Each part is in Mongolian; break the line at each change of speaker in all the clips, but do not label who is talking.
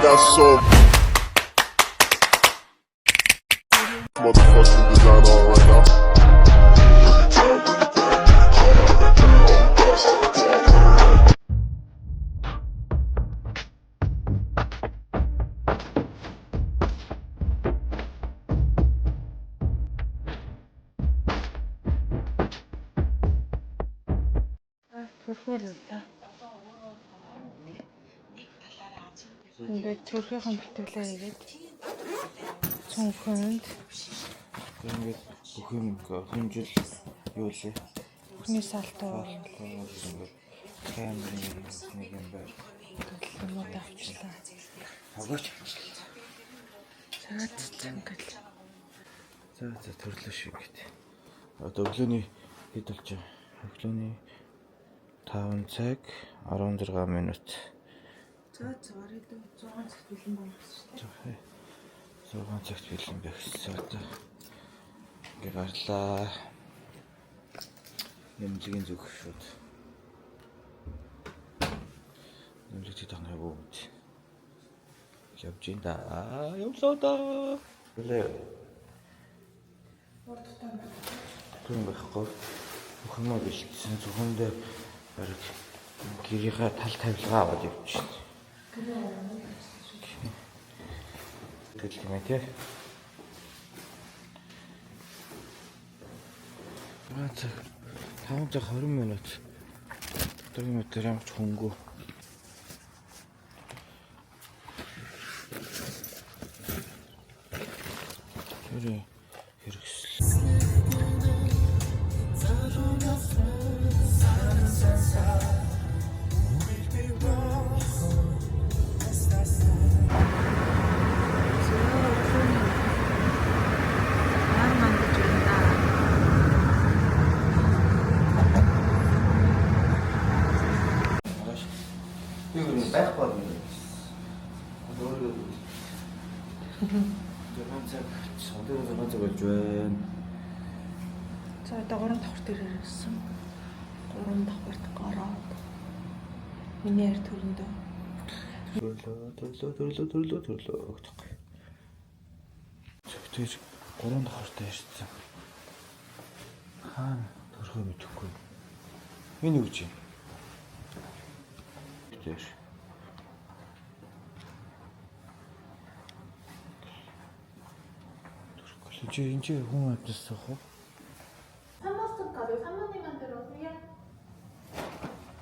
got some motherfucking design on right now.
Төрхөөлөө. Ингээд төрхөхийн битүүлээ хийгээд цонхонд
ингээд бүх юм хэмжил юу лээ.
бүхний салтуу
Ингээд камерын нэг юм байна.
юмуд авчлаа.
Хагаач.
Ингээд
За төрлөө шиг гэдэг. Одоо өглөөний хэд болж байгаа? Өглөөний 5 цаг 16 минут.
за цаарид 6 цагт бэлэн болох шүү дээ.
6 цагт бэлэн байх гэсэн. Одоо ингээ гарлаа. Нэмлэгийн зүг шууд. Нэмлэгтэй тахнаа бүгд. Явж ин да. Явлаа да. Үлээ. Түн байхгүй. Бүхнөө бэлдсэн зөвхөндөө бараг гэрийнхаа тал тавилгаа аваад явчихсан. Тэгэл юм тий. Цаг 5 цаг 20 минут. Тэр юм дээр ямар ч хөнгөө. Тэр хэрэгсэл. Байх болно. Өнөөдөр цаг болж байна.
За одоо 3 давхар дээр ирсэн. 3 давхарт гараад. Миний ярь төрөндөө.
Төрлөө өгдөг. Зөвхөн 3 давхартай ирсэн. Хаана төрхөө мэдэхгүй. Энэ юу гэж юм? Тэр 이제 хүн адсан хоо.
3번씩 가요. 3번님만 들어오세요.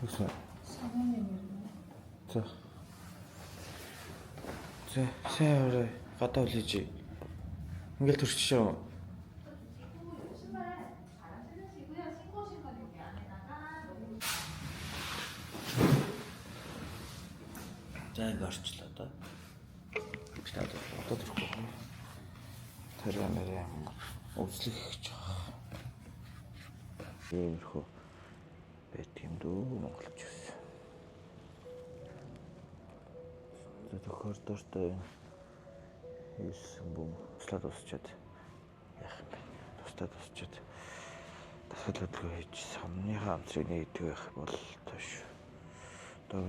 무슨?
3번님.
자. 세월에 갔다 올리지. 인гээл төрчихөө.
신발 잘 신으시고요. 신고 오신 건 여기 안에다가
За ингэ орчлоо да. Би одоо төрөхгүй. Тэр нэрээ үзлэх гэж байгаа. Иймэрхүү байт юм дөө монголч гэсэн. За төхөр дуртай хийсэн бүм туслаад усчаад яах юм бэ? Тусчаад тасгал өдрөө хийж самныхаа амтрыг нээдэг байх бол тоош. Одоо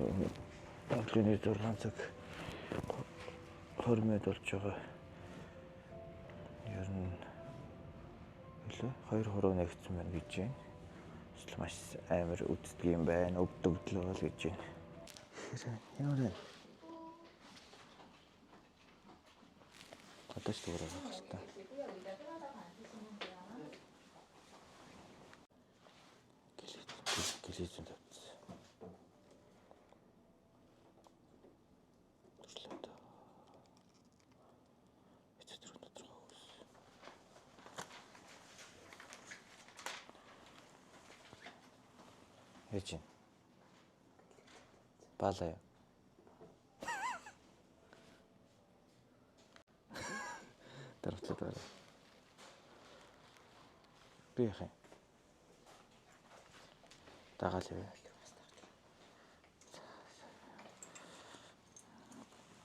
өглөөний 6 цаг 20 минут болж байгаа. Ер нь үлээ 2-3 нэгдсэн байна гэж байна. Эсвэл маш амар үддэг юм байна. Өвдөгдлөө л гэж байна. Ямар вэ? Одоо ч дуурай байх хэрэгтэй. Гэлээзэн тавьсан. Ячин. Балаа. Дараачлаа. Би яхаа. Дагаал яваа.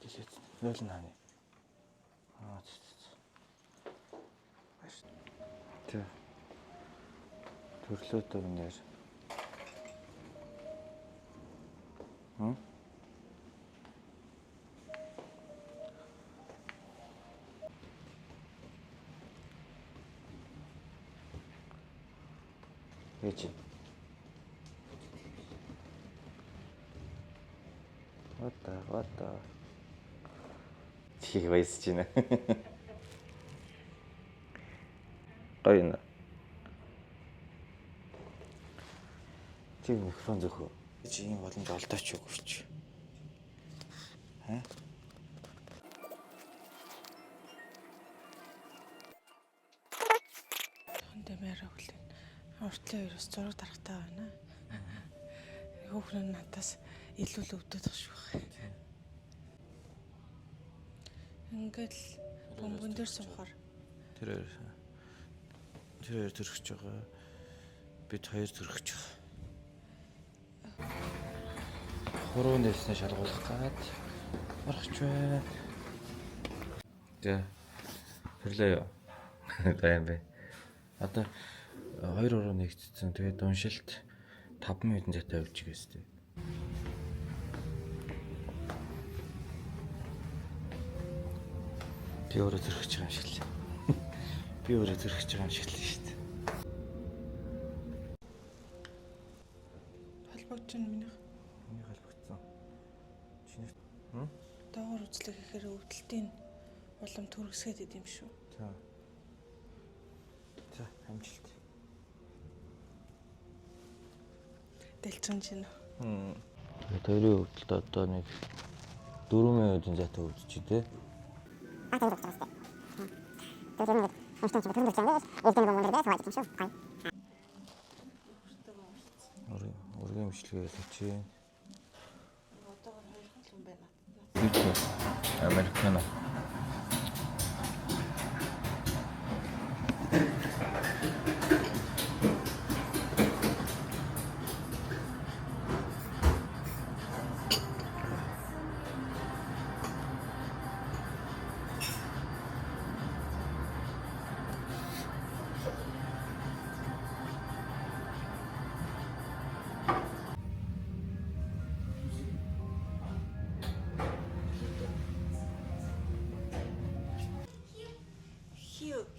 Гэлээд нойл нааны. Тэ. Төрлөө дөрнөр. Гэж. Вата. Чих баясаж байна. Гоё нэ. Чи микрофон зөхөө. Чи ийм боломж олдооч юу гэж.
Дэмээр өглөө. Уртлын хоёроос зураг дарахтаа байна. Хүүхэн нь надаас илүү л өвдөд тах шүү. Ингээд л бомбон дээр суухаар
Тэр хоёр төрөхж байгаа. Бид хоёр төрөхж байгаа. Хуруу нэлснэ шалгуулах гад орохч байна. За. Тэрлээ юу? Баян бэ. Одоо 2 уруу нэгтцэн. Тэгээд уншилт 5 минутын зайтай явж байгаа сте. Би өөрөө төрөхж байгаа юм шиг л. Би өөрөө төрөхж байгаа юм шиг л шүү дээ.
холбогдож байна минийх.
Миний холбогдсон. Чиний
Доогоор үзлэг гэхээр өвдөлтийн улам төрөсгээд идэм шүү.
За, амжилт.
Дэлцэн чинь.
Тэгээд хоёрын өвдөлт одоо нэг 4 минутын зайтай өвдөж дээ. Ургийн имчилгээ хийчихээ.
Одоогор 2 хүн байна.
Американо.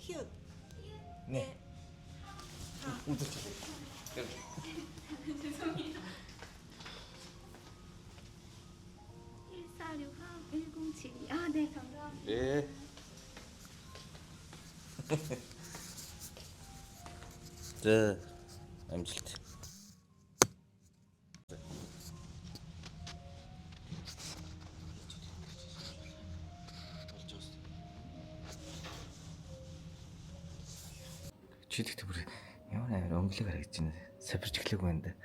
Хью.
네.
죄송해요. 1463-1072. 아, 네, 감사합니다.
네. 자, амжилт. Чидэгт бүр ямар амар өнгөлөг харагдаж байна. Сабирч эхлэх байна да.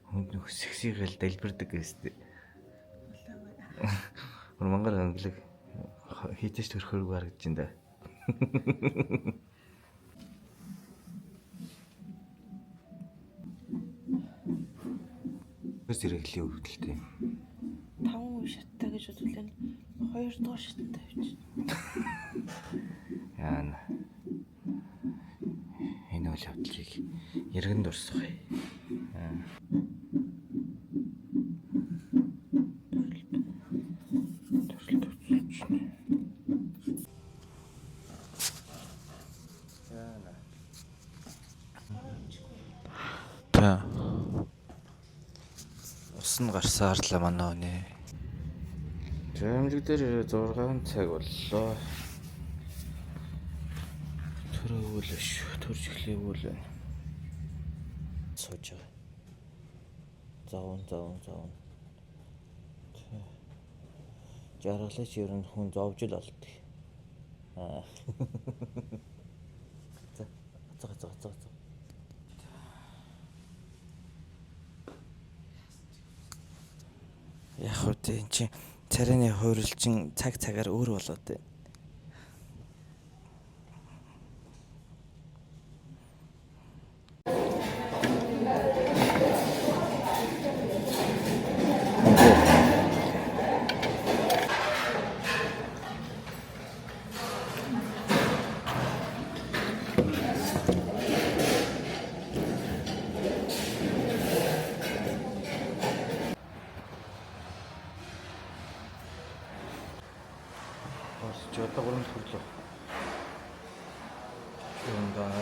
Хүнд нөх сексигээл дэлбэрдэг гэстэй. Бүр мангар өнгөлөг хийтэйч төрхөргүй харагдаж байна да. Бас ирэхлийн өвдөлттэй.
5 шаттай гэж үзвэл 2 дугаар шаттай явж байна.
Яана. Энэ үйл явдлыг эргэн дурсах. Та усан гарсаар л манай өнөө. Жамлэг дээр 6 цаг боллоо. Төрөөл шүү. Төрж эхлэвүүл байна. Сууж байгаа. Заван. Жаргалаач ер нь хүн зовж л олддог. За. Яг хөө энэ чинь царайны хуурилчин цаг-цагаар өөр болоод байна. Чи одоо 3 төрлөө. Юундаа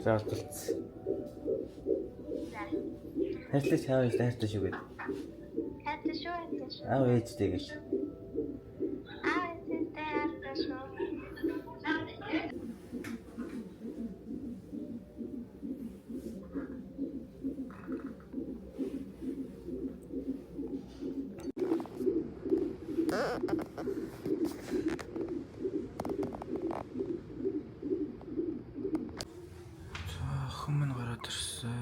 За болцсон. Хайртай чаав их хайртай шүү гэдэг.
хайртай шүү.
Аав ээжтэй гэж.
Ээжтэй хайртай шүү.
Хүмүүс гараад ирсэн.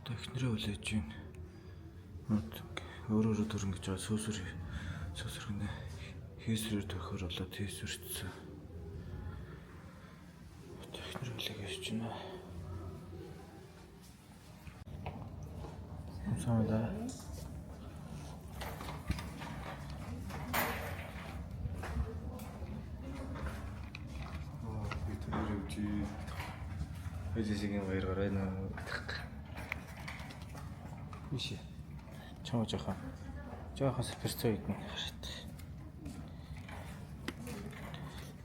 Одоо эхнэрээ хүлээж байна. Өөрөөрөө төрөн гэж байгаа сүсэргэнэ хийсрээр төхөр болоод хийсвэрчсэн. Одоо эхнэрээ хүлээж байна. Самда. Би тэр үуч. Хэзээсийн баяр гараа нэ. Иши. Чамаа жоохон саперцоо идэн хараад.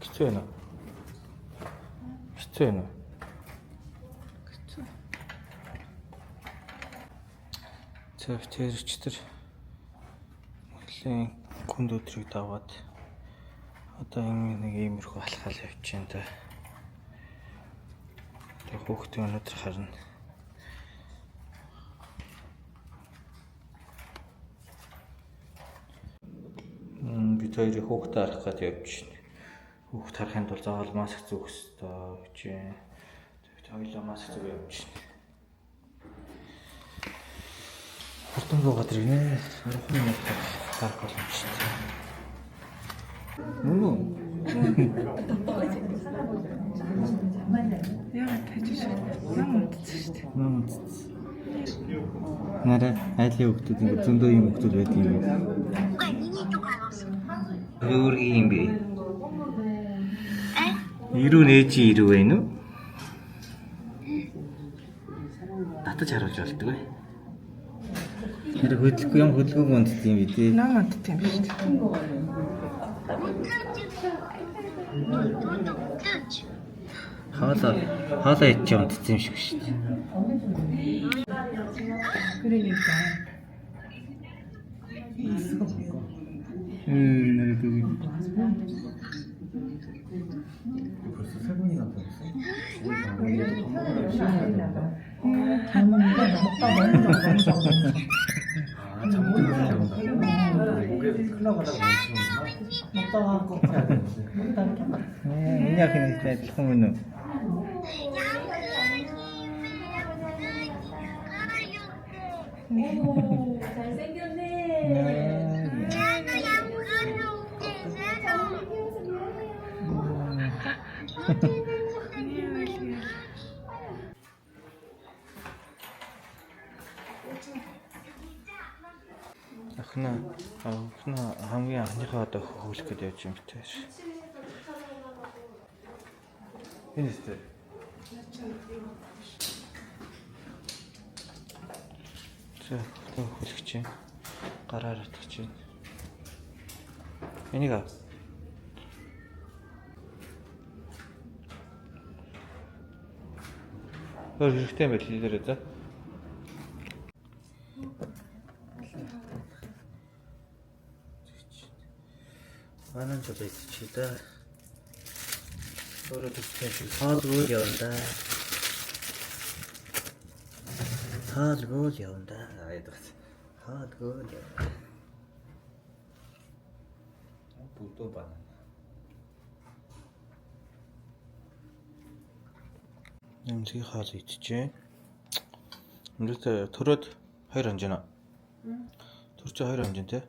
Хэцүү байна. Тэрчтэр нэлийн хүнд өдрийг даваад одоо нэг иймэрхүү алхаал явчихсан та. Тэгээ хүүхдээ өнөдөр харна. Бид хоёрыг хүүхдээ харах гээд явж байна. Хүүхд харахын тулд заавал маск зүүх ёстой гэж байна. Тэгээд хоёулаа маск зүүх явж байна. Хурдан буугаад ирнэ. 10 минут харах боломжтой. Мөн үү?
Яагаад тажиж нам унтсан шүү дээ.
Нараа айлын хүмүүс ингэ зөндөө юм хүмүүс байдаг юм. Өөр юм бэ? Ирүү нээжи ирүү байна уу? Татаж харуулж болтгоо. Тэр хөдөлгөө унтд юм би тий.
Нам унтсан юм шүү дээ.
Хаалаа ич унтсан юм шиг шүү дээ.
Гэрээ юм байна.
오, 잘생겼네.
Ахна хамгийн анхныхаа одоо хөвлөх гэж явж юм битээ. Энэ өстө. За, хөвлөх чинь гараар утгах чинь. Энийг аа. Хэрэгтэй байл хэлээрэй за. Анан ч байж чи да. Өөрөө тэгсэн шиг хаалгүй явна. Хаалгүй явна. Айдагс. Хаалгүй явна. Бүдөө бана. Нэмсгийн хаал идчихэ. Өнөөдөр төрөөд 2 хонжина. Төрч 2 хонжин те.